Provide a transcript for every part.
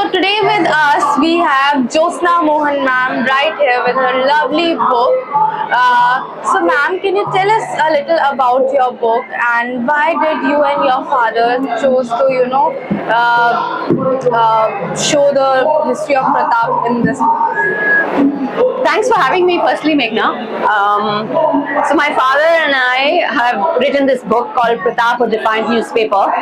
So today with us we have Josna Mohan ma'am right here with her lovely book. So ma'am, can you tell us a little about your book and why did you and your father chose to show the history of Pratap in this book? Thanks for having me, firstly, Meghna. So my father and I have written this book called Pratap, a Defiant Newspaper.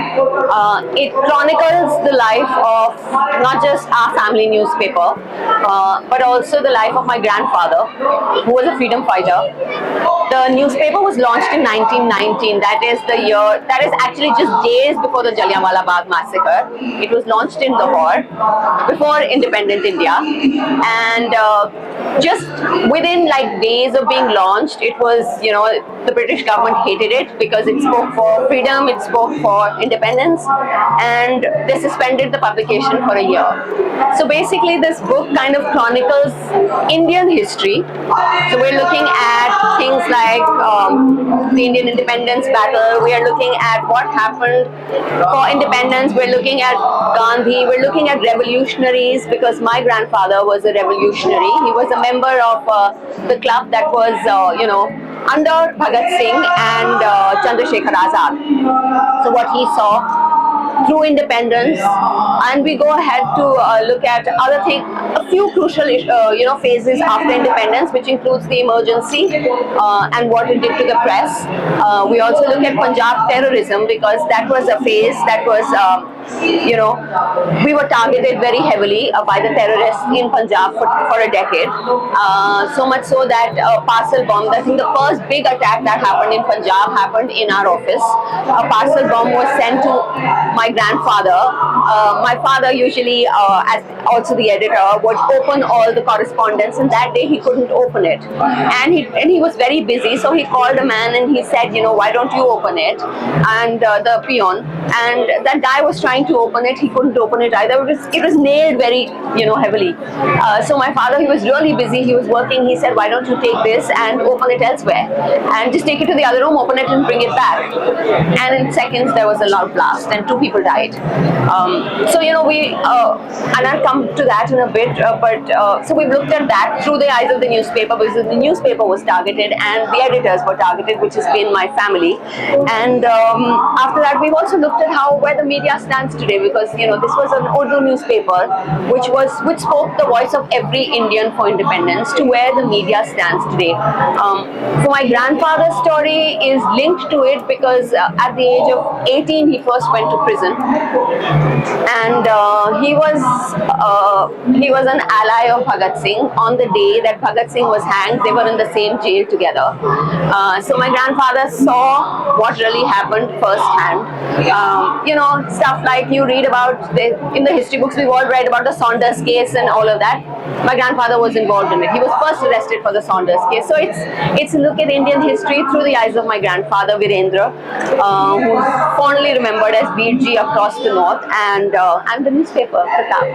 It chronicles the life of not just our family newspaper, but also the life of my grandfather, who was a freedom fighter. The newspaper was launched in 1919. That is the year, that is actually just days before the Jallianwala Bagh massacre. It was launched in Lahore before independent India. And just within like days of being launched, it was, the British government hated it because it spoke for freedom, it spoke for independence, and they suspended the publication for a year. So basically this book kind of chronicles Indian history. So we're looking at things like the Indian independence battle, we are looking at what happened for independence, we're looking at Gandhi, we're looking at revolutionaries, because my grandfather was a revolutionary. He was a member of the club that was, under Bhagat Singh and Chandrasekhar Azad. So what he saw through independence, and we go ahead to look at other things, a few crucial phases after independence, which includes the emergency and what it did to the press. We also look at Punjab terrorism, because that was a phase that was we were targeted very heavily by the terrorists in Punjab for a decade. So much so that parcel bomb, I think the first big attack that happened in Punjab happened in our office. A parcel bomb was sent to my grandfather. My father usually, as also the editor, would open all the correspondence, and that day he couldn't open it. And he was very busy, so he called a man and he said, why don't you open it? And the peon. And that guy was trying to open it, he couldn't open it either. It was nailed very, heavily. So my father, he was really busy, he was working, he said, why don't you take this and open it elsewhere? And just take it to the other room, open it and bring it back. And in seconds there was a loud blast and 2 people died. So, and I'll come to that in a bit, so we've looked at that through the eyes of the newspaper, because the newspaper was targeted and the editors were targeted, which has been my family. And after that, we've also looked at where the media stands today, because this was an Urdu newspaper which spoke the voice of every Indian for independence, to where the media stands today. So my grandfather's story is linked to it because at the age of 18 he first went to prison, and he was an ally of Bhagat Singh. On the day that Bhagat Singh was hanged, they were in the same jail together. So my grandfather saw what really happened firsthand. Stuff like you read about in the history books, we've all read about the Saunders case and all of that. My grandfather was involved in it. He was first arrested for the Saunders case. So it's a look at Indian history through the eyes of my grandfather Virendra, who's fondly remembered as Veerji across the north, and the newspaper Pratap.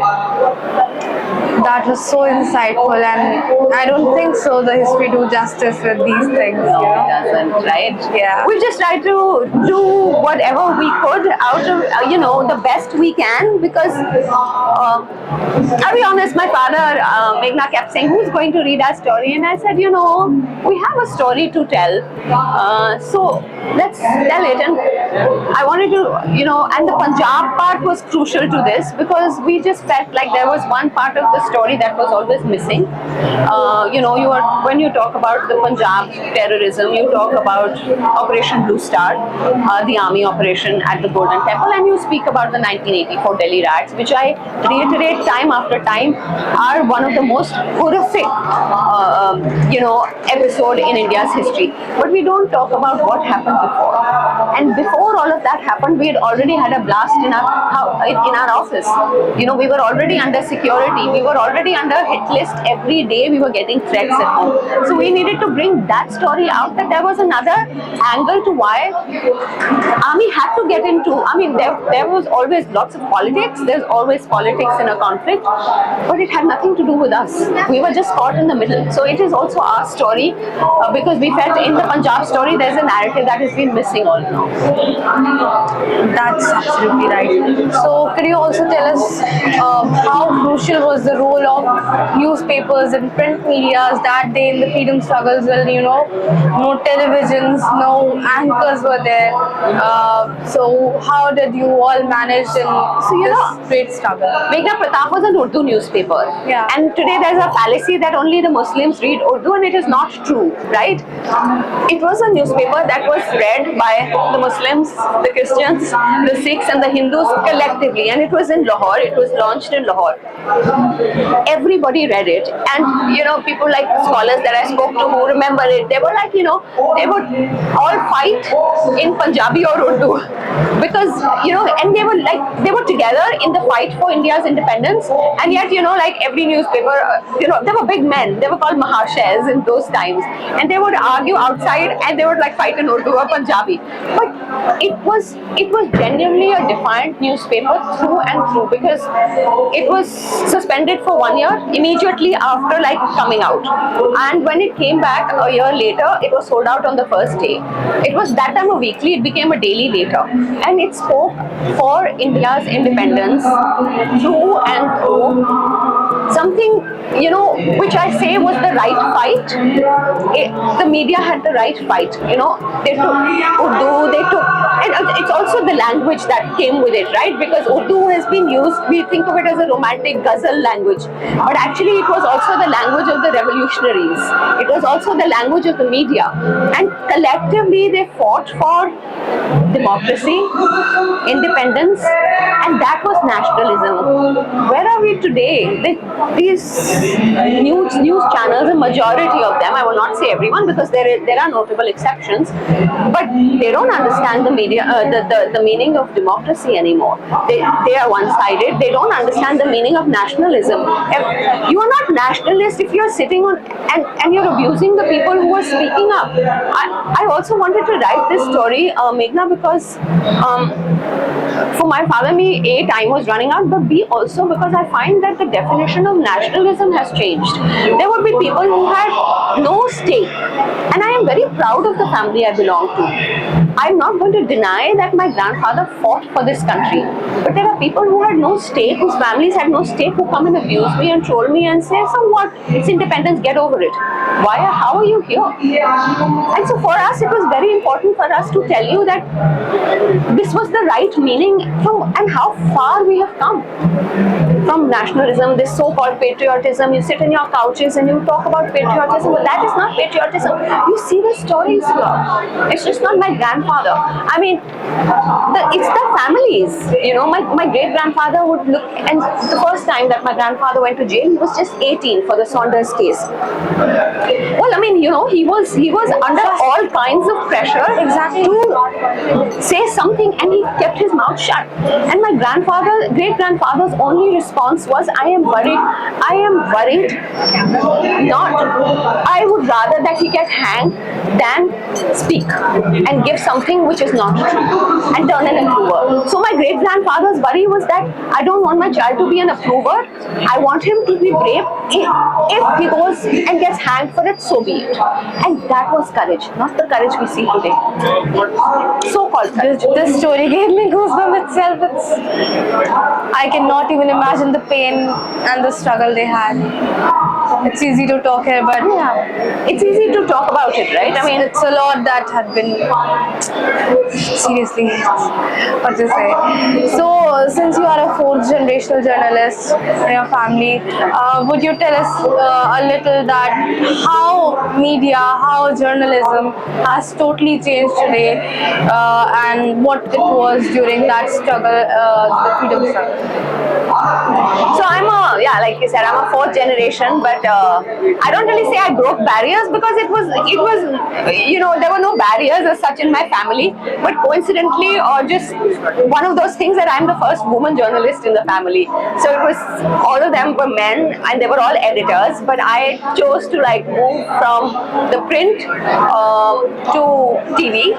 That was so insightful, and I don't think so the history do justice with these things. No, it doesn't, right? Yeah. We just try to do whatever we could out of, the best we can, because I'll be honest, my father, Meghna, kept saying, who's going to read our story? And I said, we have a story to tell, so let's tell it. And I wanted to, and the Punjab part was crucial to this, because we just felt like there was one part of the story that was always missing. When you talk about the Punjab terrorism, you talk about Operation Blue Star, the army operation at the Golden Temple, and you speak about the 1984 Delhi riots, which I reiterate time after time are one of the most horrific, episode in India's history. But we don't talk about what happened before. And before all of that happened, we had already had a blast in our office. We were already under security. We were already under hit list. Every day we were getting threats at home. So we needed to bring that story out, that there was another angle to why army had to get into. There was always lots of politics. There's always politics in a conflict, but it had nothing to do with us. We were just caught in the middle. So it is also our story, because we felt in the Punjab story there's a narrative that has been missing all along. That's absolutely right. So, could you also tell us how crucial was the role of newspapers and print medias that day in the freedom struggles? Well, no televisions, no anchors were there. So, how did you all manage in this great struggle? Meghna, Pratap was an Urdu newspaper. Yeah. And today there's a fallacy that only the Muslims read Urdu, and it is not true, right? It was a newspaper that was read by the Muslims, the Christians, the Sikhs, and the Hindus collectively. And it was in Lahore. It was launched in Lahore. Everybody read it. And, people like scholars that I spoke to who remember it, they were like, they would all fight in Punjabi or Urdu. Because, and they were together in the fight for India's independence. And yet, like every newspaper, they were big men. They were called Mahashais in those times. And they would argue outside and they would like fight in Urdu or Punjabi. But it was genuinely a defiant newspaper through and through, because it was suspended for 1 year immediately after like coming out. And when it came back a year later, it was sold out on the first day. It was that time a weekly, it became a daily later. And it spoke for India's independence through and through. Something, which I say was the right fight. The media had the right fight. They took Urdu, and it's also the language that came with it, right? Because Urdu has been used, we think of it as a romantic ghazal language, but actually it was also the language of the revolutionaries. It was also the language of the media. And collectively they fought for democracy, independence, and that was nationalism. Where are we today? These news channels, a majority of them, I will not say everyone because there are notable exceptions, but they don't understand the media, the meaning of democracy anymore. They are one-sided. They don't understand the meaning of nationalism. You are not nationalist if you are sitting on and you're abusing the people who are speaking up. I also wanted to write this story, Meghna, because for my father, A, time was running out, but B, also because I find that the definition of nationalism has changed. There would be people who had no stake, and I am very proud of the family I belong to. I'm not going to deny that my grandfather fought for this country, but there are people who had no stake, whose families had no stake, who come and abuse me and troll me and say, so what, it's independence, get over it. Why, how are you here? And so for us, it was very important for us to tell you that this was the right meaning and how far we have come from nationalism, this so-called patriotism. You sit in your couches and you talk about patriotism, but that is not patriotism. You see the stories here. It's just not my grandfather. I mean, it's the families. My great-grandfather would look, and the first time that my grandfather went to jail, he was just 18 for the Saunders case. Well, I mean, he was under all kinds of pressure to say something, and he kept his mouth shut. And my great-grandfather's only response was, I am worried. I would rather that he get hanged than speak and give something which is not true and turn an approver. So my great-grandfather's worry was that I don't want my child to be an approver. I want him to be brave. If he goes and gets hanged for it, so be it. And that was courage, not the courage we see today. So-called courage. This story gave me goosebumps itself. I cannot even imagine the pain and the struggle they had. It's easy to talk here, but yeah, it's easy to talk about it, right? I mean, it's a lot that had been seriously, what to say. So, since you are a fourth generational journalist in your family, would you tell us a little that how media, how journalism has totally changed today, and what it was during that struggle, the freedom struggle? So like you said, I'm a fourth generation, but I don't really say I broke barriers because it was there were no barriers as such in my family, but coincidentally or just one of those things that I'm the first woman journalist in the family. So it was, all of them were men and they were all editors, but I chose to like move from the print to TV,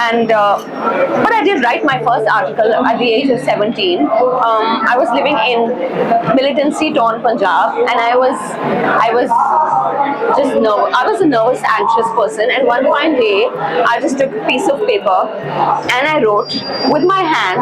and but I did write my first article at the age of 17. I was living in militancy torn Punjab, and I was just nervous. I was a nervous, anxious person, and one fine day, I just took a piece of paper and I wrote with my hand,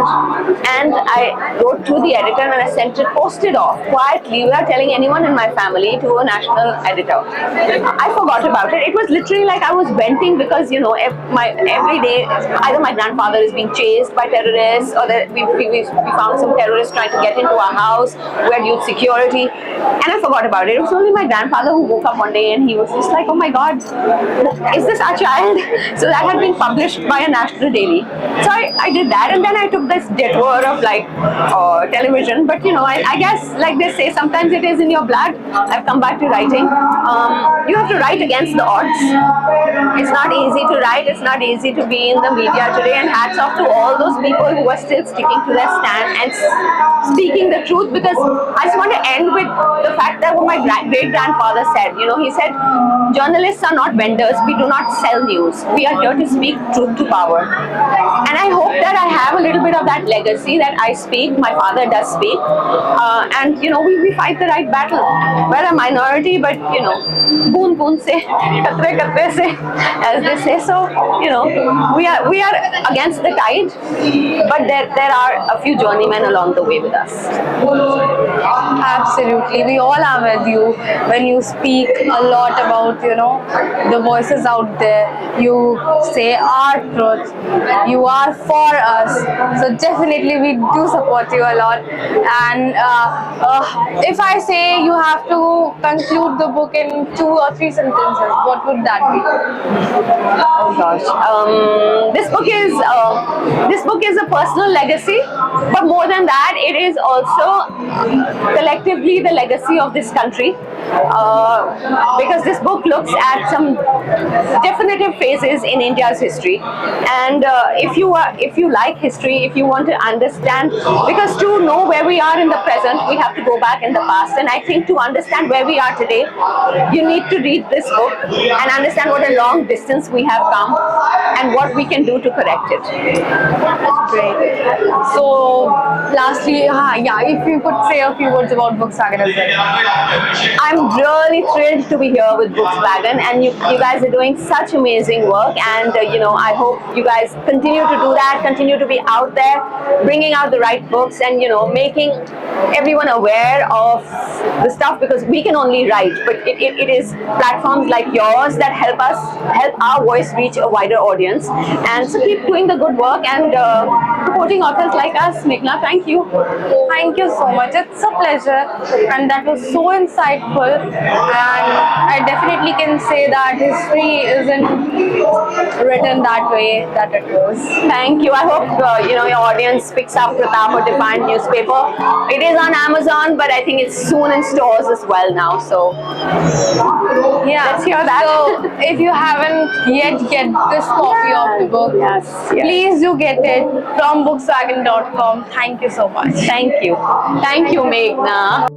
and I wrote to the editor and I sent it, posted off quietly without telling anyone in my family, to a national editor. I forgot about it. It was literally like I was venting because every day either my grandfather is being chased by terrorists, or that we found some terrorists trying to get into our house. We had youth security, and I forgot about it. It was only my grandfather who woke up one day and he was just like, "Oh my God, is this our child?" So that had been published by a national daily. So I did that, and then I took this detour of television. But I guess, like they say, sometimes it is in your blood. I've come back to writing. You have to write against the odds. It's not easy to write. It's not easy to be in the media today. And hats off to all those people who are still sticking to their stand and speaking the truth. Because I just want to end with the fact that what my great grandfather said. He said, "Journalists are not vendors. We do not sell news. We are here to speak truth to power." And I hope that I have a little bit of that legacy, that I speak. My father does speak, and we fight the right battle. We're a minority, but boon boon se, katre katre se, as they say. So we are against the tide, but there are a few journeymen along the way with us. Absolutely, we all are with you when you speak a lot about the voices out there. You say our truth, you are for us, so definitely we do support you a lot. And if I say you have to conclude the book in 2 or 3 sentences, what would that be? Oh gosh, this book is a personal legacy, but more than that, it is also collectively the legacy of this country, because this book looks at some definitive phases in India's history. And if you like history, if you want to understand, because to know where we are in the present, we have to go back in the past. And I think to understand where we are today, you need to read this book and understand what a long distance we have come and what we can do to correct it. Great. So lastly, if you could say a few words about Bookswagon as well. I'm really thrilled to be here with Bookswagon, and you guys are doing such amazing work, and I hope you guys continue to do that, continue to be out there bringing out the right books, and making everyone aware of the stuff, because we can only write, but it is platforms like yours that help our voice reach a wider audience. And so keep doing the good work and supporting authors like us. Meghna, thank you. Thank you so much. It's a pleasure, and that was so insightful. And I definitely can say that history isn't written that way that it was. Thank you. I hope your audience picks up Pratap, a Defiant newspaper. It is on Amazon, but I think it's soon in stores as well now. So yeah, let's hear that. So if you haven't yet get this copy of the book, Yes. please do get it from bookswagon.com. Thank you so much. Thank you, Meghna.